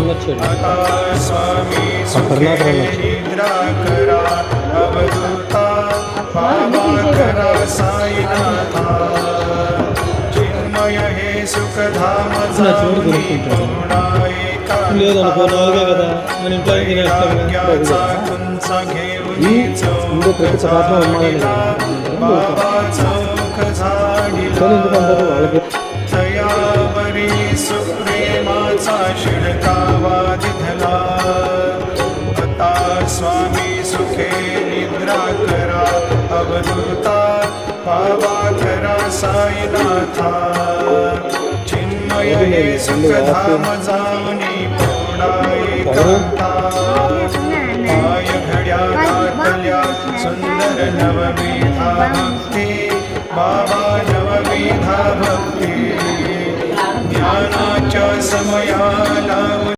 आता स्वामी सुखे निद्रा करा अवधूता बाबा करा साईनाथा चिन्मय हे सुखधाम जाऊनी पूर्णा एकाग्याचा तुमचा घेऊनी चौक झाडिला बाबा चौक झाडिला तयावरी सुप्रेमाचा शिडकावा दिधला आता स्वामी सुखे निद्रा करा अवधूता बाबा करा साईनाथा चिन्मय हे सुखधाम जाऊनी पूर्णा एकांता पाय घड्या घातल्या सुंदर नवविधा भक्ती बाबा नवविधा भक्ती ज्ञानाच्या समयाला